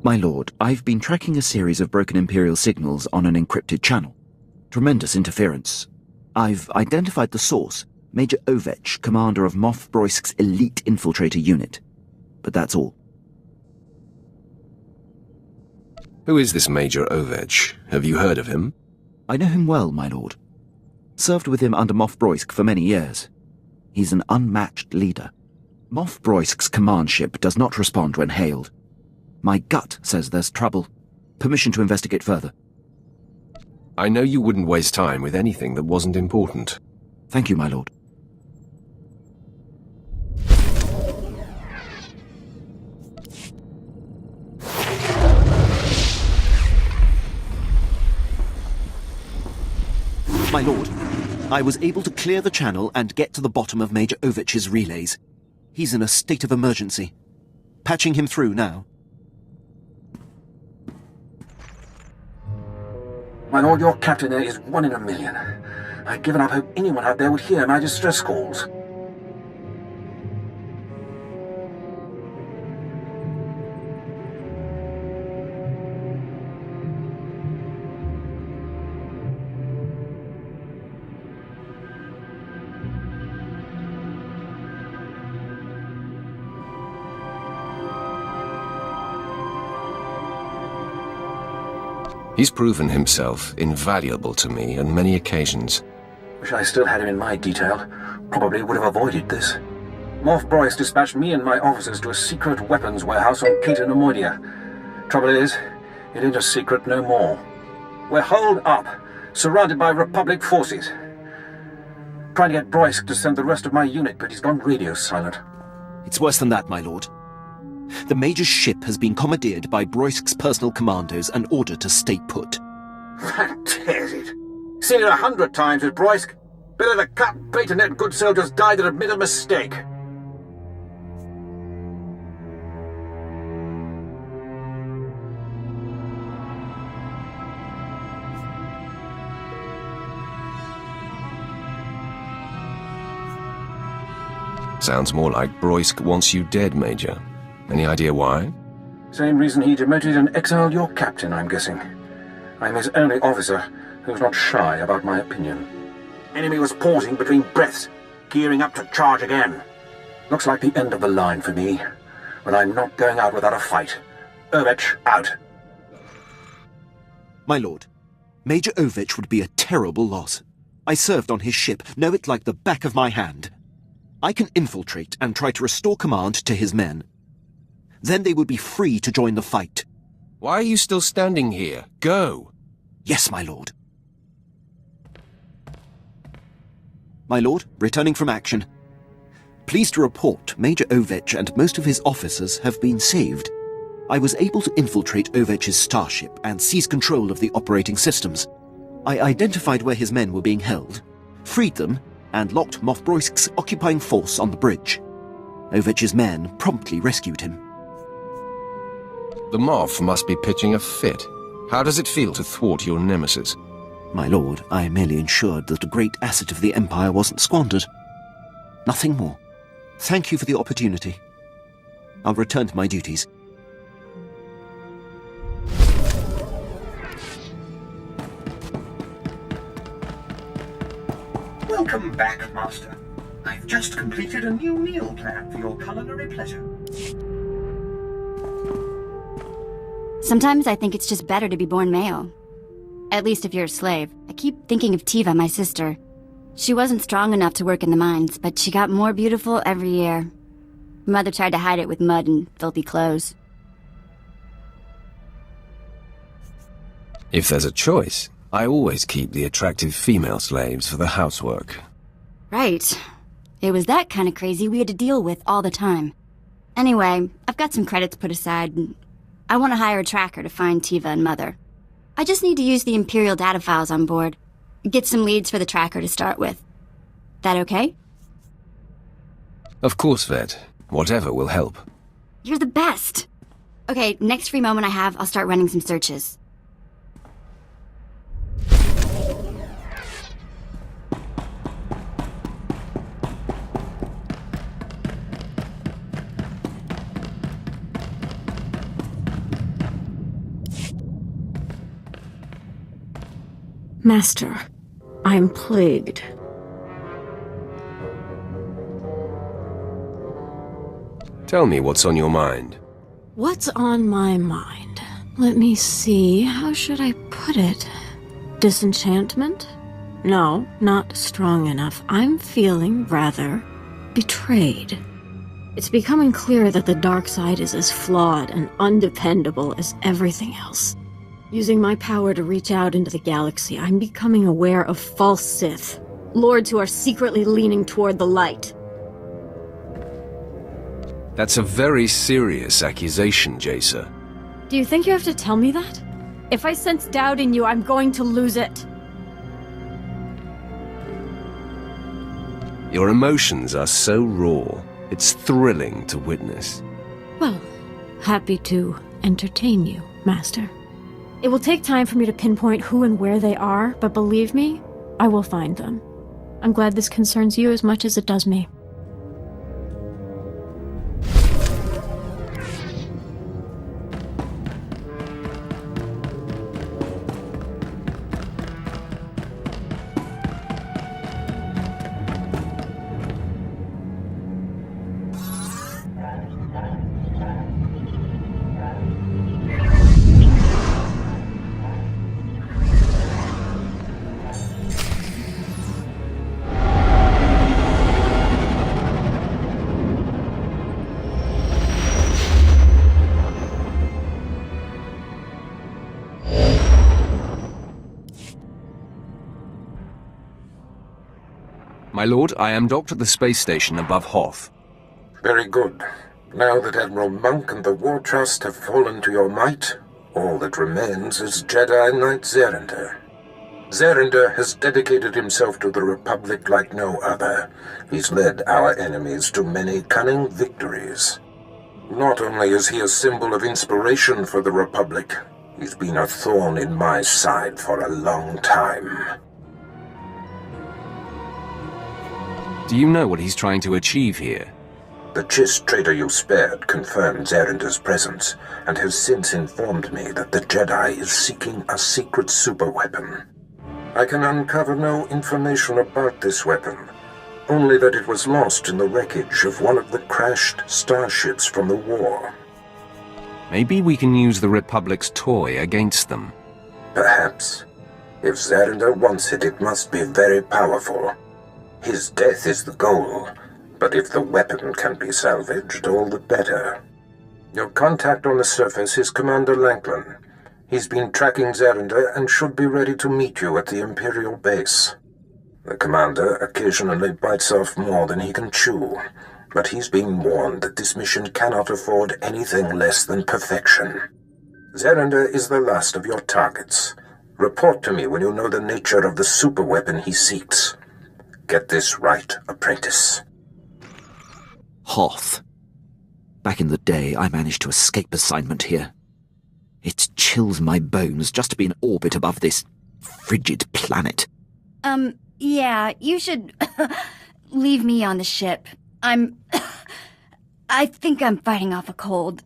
My lord, I've been tracking a series of broken Imperial signals on an encrypted channel. Tremendous interference. I've identified the source, Major Ovech, commander of Moff Broisk's elite infiltrator unit. But that's all. Who is this Major Ovech? Have you heard of him? I know him well, my lord. Served with him under Moff Broisk for many years. He's an unmatched leader. Moff Broisk's command ship does not respond when hailed. My gut says there's trouble. Permission to investigate further. I know you wouldn't waste time with anything that wasn't important. Thank you, my lord. My lord, I was able to clear the channel and get to the bottom of Major Ovech's relays. He's in a state of emergency. Patching him through now. My lord, your captain there is 1 in a million. I've given up hope anyone out there would hear my distress calls. He's proven himself invaluable to me on many occasions. Wish I still had him in my detail. Probably would have avoided this. Moff Broisk dispatched me and my officers to a secret weapons warehouse on Cato Nemoidia. Trouble is, it ain't a secret no more. We're holed up, surrounded by Republic forces. Trying to get Broisk to send the rest of my unit, but he's gone radio silent. It's worse than that, my lord. The Major's ship has been commandeered by Broisk's personal commandos and ordered to stay put. That tears it. Seen it 100 times with Broisk. Better to cut bait and let good soldiers die than admit a mistake. Sounds more like Broisk wants you dead, Major. Any idea why? Same reason he demoted and exiled your captain, I'm guessing. I'm his only officer who's not shy about my opinion. Enemy was pausing between breaths, gearing up to charge again. Looks like the end of the line for me, but I'm not going out without a fight. Ovech, out. My lord, Major Ovech would be a terrible loss. I served on his ship, know it like the back of my hand. I can infiltrate and try to restore command to his men. Then they would be free to join the fight. Why are you still standing here? Go! Yes, my lord. My lord, returning from action. Pleased to report Major Ovech and most of his officers have been saved. I was able to infiltrate Ovech's starship and seize control of the operating systems. I identified where his men were being held, freed them, and locked Moff Broisk's occupying force on the bridge. Ovech's men promptly rescued him. The Moff must be pitching a fit. How does it feel to thwart your nemesis? My lord, I merely ensured that a great asset of the Empire wasn't squandered. Nothing more. Thank you for the opportunity. I'll return to my duties. Welcome back, Master. I've just completed a new meal plan for your culinary pleasure. Sometimes I think it's just better to be born male. At least if you're a slave. I keep thinking of Tiva, my sister. She wasn't strong enough to work in the mines, but she got more beautiful every year. Mother tried to hide it with mud and filthy clothes. If there's a choice, I always keep the attractive female slaves for the housework. Right. It was that kind of crazy we had to deal with all the time. Anyway, I've got some credits put aside. I want to hire a tracker to find Tiva and Mother. I just need to use the Imperial data files on board. Get some leads for the tracker to start with. That okay? Of course, Vet. Whatever will help. You're the best! Okay, next free moment I have, I'll start running some searches. Master, I'm plagued. Tell me what's on your mind. What's on my mind? Let me see, how should I put it? Disenchantment? No, not strong enough. I'm feeling rather betrayed. It's becoming clear that the dark side is as flawed and undependable as everything else. Using my power to reach out into the galaxy, I'm becoming aware of false Sith, lords who are secretly leaning toward the light. That's a very serious accusation, Jacer. Do you think you have to tell me that? If I sense doubt in you, I'm going to lose it. Your emotions are so raw. It's thrilling to witness. Well, happy to entertain you, Master. It will take time for me to pinpoint who and where they are, but believe me, I will find them. I'm glad this concerns you as much as it does me. My lord, I am docked at the space station above Hoth. Very good. Now that Admiral Monk and the War Trust have fallen to your might, all that remains is Jedi Knight Zerinder. Zerinder has dedicated himself to the Republic like no other. He's led our enemies to many cunning victories. Not only is he a symbol of inspiration for the Republic, he's been a thorn in my side for a long time. Do you know what he's trying to achieve here? The Chiss trader you spared confirmed Zerinder's presence, and has since informed me that the Jedi is seeking a secret superweapon. I can uncover no information about this weapon, only that it was lost in the wreckage of one of the crashed starships from the war. Maybe we can use the Republic's toy against them. Perhaps. If Zerinder wants it, it must be very powerful. His death is the goal, but if the weapon can be salvaged, all the better. Your contact on the surface is Commander Lanklin. He's been tracking Zerinder and should be ready to meet you at the Imperial base. The Commander occasionally bites off more than he can chew, but he's been warned that this mission cannot afford anything less than perfection. Zerinder is the last of your targets. Report to me when you know the nature of the superweapon he seeks. Get this right, apprentice. Hoth. Back in the day, I managed to escape assignment here. It chills my bones just to be in orbit above this frigid planet. Yeah, you should leave me on the ship. I think I'm fighting off a cold.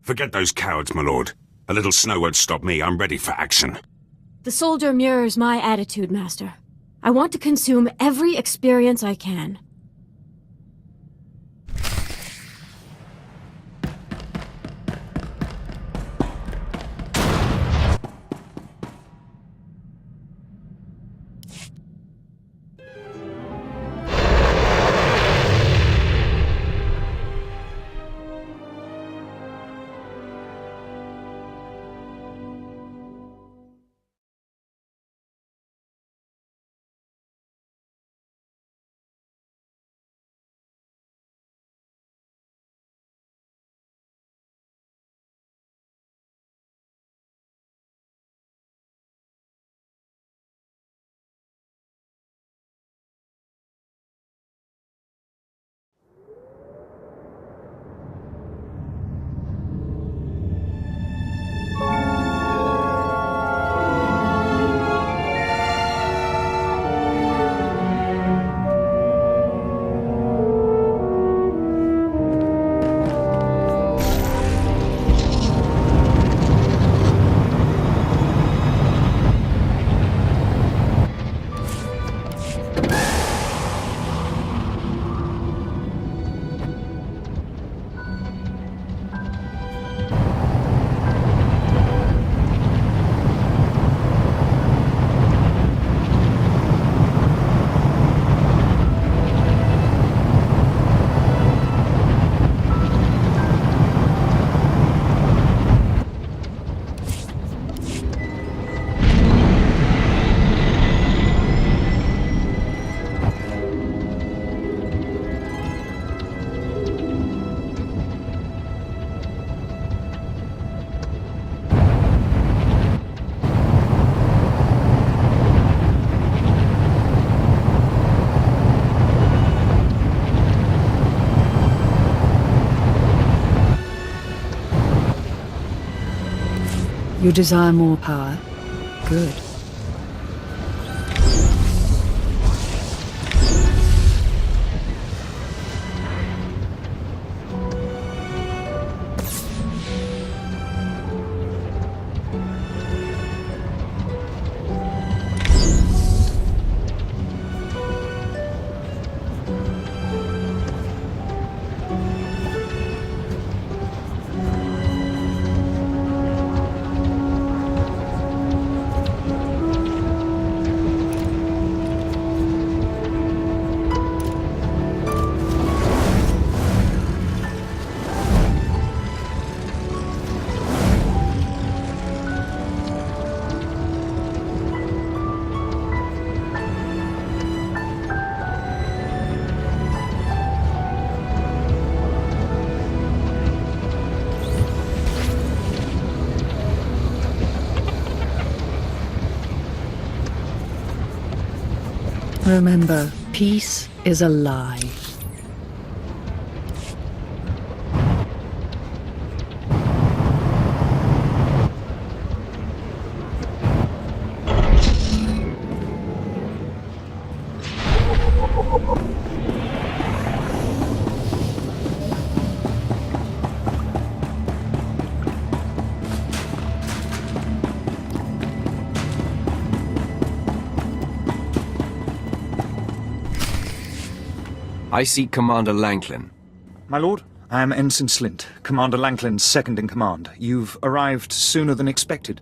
Forget those cowards, my lord. A little snow won't stop me. I'm ready for action. The soldier mirrors my attitude, Master. I want to consume every experience I can. You desire more power? Good. Remember, peace is a lie. I seek Commander Lanklin. My lord, I am Ensign Slint, Commander Lanklin's second-in-command. You've arrived sooner than expected.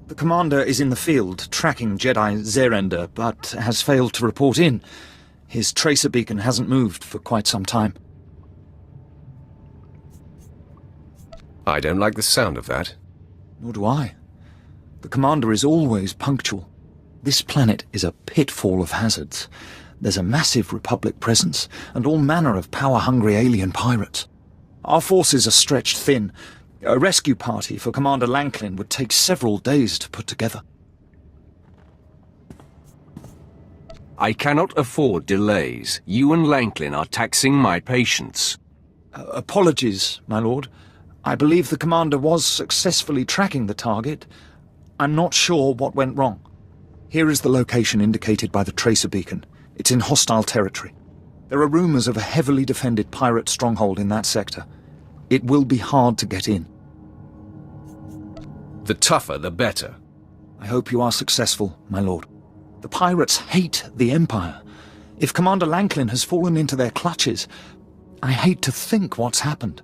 The commander is in the field, tracking Jedi Zerender, but has failed to report in. His tracer beacon hasn't moved for quite some time. I don't like the sound of that. Nor do I. The commander is always punctual. This planet is a pitfall of hazards. There's a massive Republic presence, and all manner of power-hungry alien pirates. Our forces are stretched thin. A rescue party for Commander Lanklin would take several days to put together. I cannot afford delays. You and Lanklin are taxing my patience. Apologies, my lord. I believe the commander was successfully tracking the target. I'm not sure what went wrong. Here is the location indicated by the tracer beacon. It's in hostile territory. There are rumors of a heavily defended pirate stronghold in that sector. It will be hard to get in. The tougher, the better. I hope you are successful, my lord. The pirates hate the Empire. If Commander Lanklin has fallen into their clutches, I hate to think what's happened.